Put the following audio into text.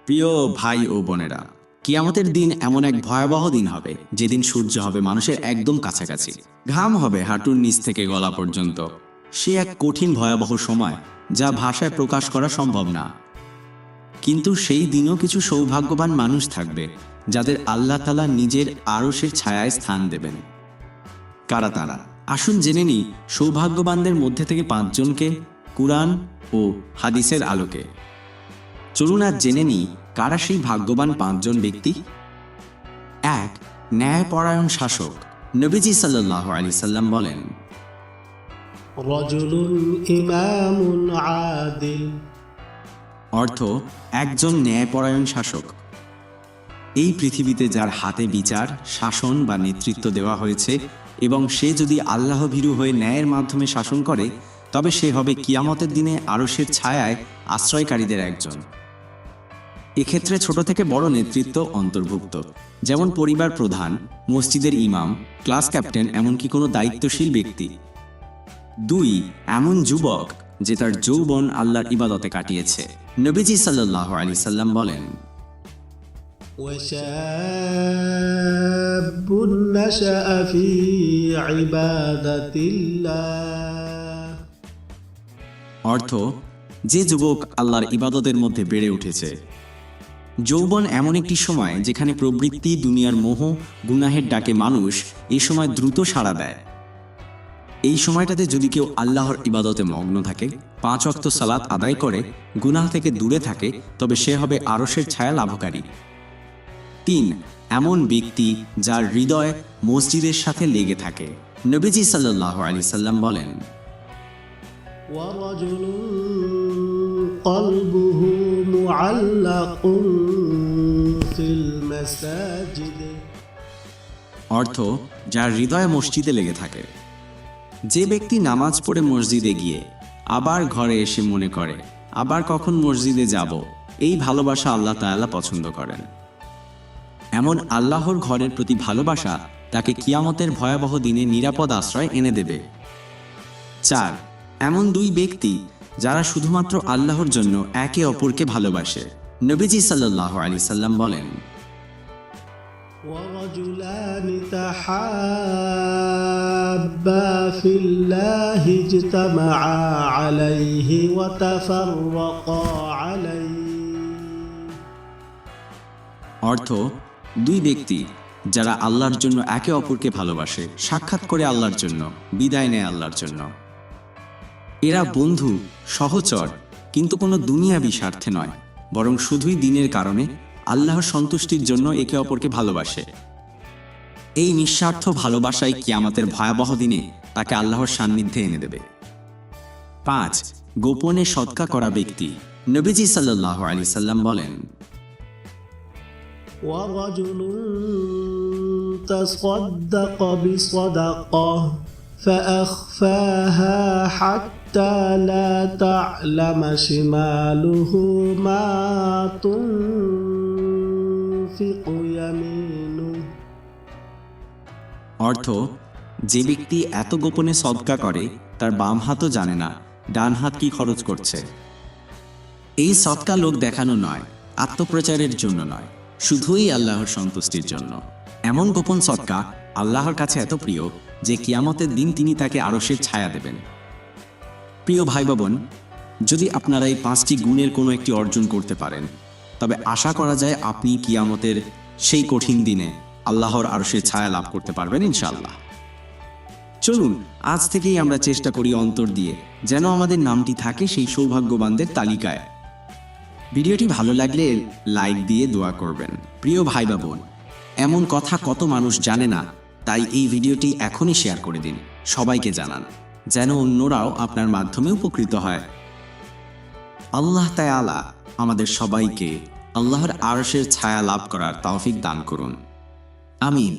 প্রিয় ভাই ও বোনেরা, কিয়ামতের দিন এমন এক ভয়াবহ দিন হবে যেদিন সূর্য হবে মানুষের একদম কাছাকাছি, ঘাম হবে হাঁটুর নিচ থেকে গলা পর্যন্ত। সে এক কঠিন ভয়াবহ সময় যা ভাষায় প্রকাশ করা সম্ভব না। কিন্তু সেই দিনও কিছু সৌভাগ্যবান মানুষ থাকবে যাদের আল্লাহ তাআলা নিজের আরশের ছায়ায় স্থান দেবেন। কারা তারা? আসুন জেনে নিই সৌভাগ্যবানদের মধ্যে থেকে 5 জনকে কুরআন ও হাদিসের আলোকে। চলুন আজ জেনে নিই কারা সেই ভাগ্যবান 5 জন ব্যক্তি। 1. ন্যায়পরায়ণ শাসক। নবীজি সাল্লাল্লাহু আলাইহি সাল্লাম বলেন, রাজুলুন ইমামুন আদিল। অর্থ একজন ন্যায়পরায়ণ শাসক। এই পৃথিবীতে যার হাতে বিচার, শাসন বা নেতৃত্ব দেওয়া হয়েছে এবং সে যদি আল্লাহ ভীরু হয়ে ন্যায়ের মাধ্যমে শাসন করে, তবে সে হবে কিয়ামতের দিনে আরশের ছায়ায় আশ্রয়কারীদের একজন। এক্ষেত্রে ছোট থেকে বড় নেতৃত্ব অন্তর্ভুক্ত, যেমন পরিবার প্রধান, মসজিদের ইমাম, ক্লাস ক্যাপ্টেন, এমনকি কোনো দায়িত্বশীল ব্যক্তি। 2. এমন যুবক যে তার যৌবন আল্লাহর ইবাদতে কাটিয়েছে। নবীজি সাল্লাল্লাহু আলাইহি সাল্লাম বলেন, ওয়াশাবুন নাশাআ ফি ইবাদাতিল্লাহ। অর্থ যে যুবক আল্লাহর ইবাদতের মধ্যে বেড়ে উঠেছে। যৌবন এমন একটি সময় যেখানে প্রবৃত্তি, দুনিয়ার মোহ, গুনাহের ডাকে মানুষ এই সময় দ্রুত সাড়া দেয়। এই সময়টাতে যদি কেউ আল্লাহর ইবাদতে মগ্ন থাকে, 5 ওয়াক্ত সালাত আদায় করে, গুনাহ থেকে দূরে থাকে, তবে সে হবে আরশের ছায়া লাভকারী। 3. এমন ব্যক্তি যার হৃদয় মসজিদের সাথে লেগে থাকে। নবীজি সাল্লাল্লাহু আলাইহি সাল্লাম বলেন, ওয়ারাজুলুন কলবুহু মুআল্লাকুন ফিল মাসাজিদ। অর্থ যার হৃদয় মসজিদে লেগে থাকে। যে ব্যক্তি নামাজ পড়ে মসজিদে গিয়ে আবার ঘরে এসে মনে করে আবার কখন মসজিদে যাব, এই ভালোবাসা আল্লাহ তাআলা পছন্দ করেন। এমন আল্লাহর ঘরের প্রতি ভালোবাসা তাকে কিয়ামতের ভয়াবহ দিনে নিরাপদ আশ্রয় এনে দেবে। 4. এমন 2 ব্যক্তি যারা শুধুমাত্র আল্লাহর জন্য একে অপরকে ভালোবাসে। নবীজি সাল্লাল্লাহু আলাইহি সাল্লাম বলেন, ورجلان تحابا في الله اجتمعا عليه وتفرقا عليه। অর্থ 2 ব্যক্তি যারা আল্লাহর জন্য একে অপরকে ভালোবাসে, সাক্ষাৎ করে আল্লাহর জন্য, বিদায় নেয় আল্লাহর জন্য। এরা বন্ধু, সহচর, কিন্তু কোনো দুনিয়াবি স্বার্থে নয়, বরং শুধুই দ্বীনের কারণে আল্লাহর সন্তুষ্টির জন্য একে অপরকে ভালোবাসে। এই নিঃস্বার্থ ভালোবাসাই কিয়ামতের ভয়াবহ দিনে তাকে আল্লাহর সান্নিধ্যে এনে দেবে। 5. গোপনে সদকা করা ব্যক্তি। নবীজি সাল্লাল্লাহু আলাইহি সাল্লাম বলেন, ورجل تصدق بصدقة فأخفاها حتى لا تعلم شماله ما تنفق يمينه। অর্থ যে ব্যক্তি এত গোপনে সদকা করে তার বাম হাতও জানে না ডান হাত কি খরচ করছে। এই সদকা লোক দেখানো নয়, আত্মপ্রচারের জন্য নয়, শুধুই আল্লাহর সন্তুষ্টির জন্য। এমন গোপন সদকা আল্লাহর কাছে এত প্রিয় যে কিয়ামতের দিন তিনি তাকে আরশের ছায়া দেবেন। প্রিয় ভাই বোন, যদি আপনারা এই 5টি গুণের কোনো একটি অর্জন করতে পারেন, তবে আশা করা যায় আপনি কিয়ামতের সেই কঠিন দিনে আল্লাহর আরশের ছায়া লাভ করতে পারবেন ইনশাআল্লাহ। চলুন আজ থেকেই আমরা চেষ্টা করি অন্তর দিয়ে যেন আমাদের নামটি থাকে সেই সৌভাগ্যবানদের তালিকায়। ভিডিওটি ভালো লাগলে লাইক দিয়ে দোয়া করবেন। প্রিয় ভাই বা বোন, এমন কথা কত মানুষ জানে না, তাই এই ভিডিওটি এখনই শেয়ার করে দিন, সবাইকে জানান, যেন অন্যরাও আপনার মাধ্যমে উপকৃত হয়। আল্লাহ তাআলা আমাদের সবাইকে আল্লাহর আরশের ছায়া লাভ করার তৌফিক দান করুন। আমিন।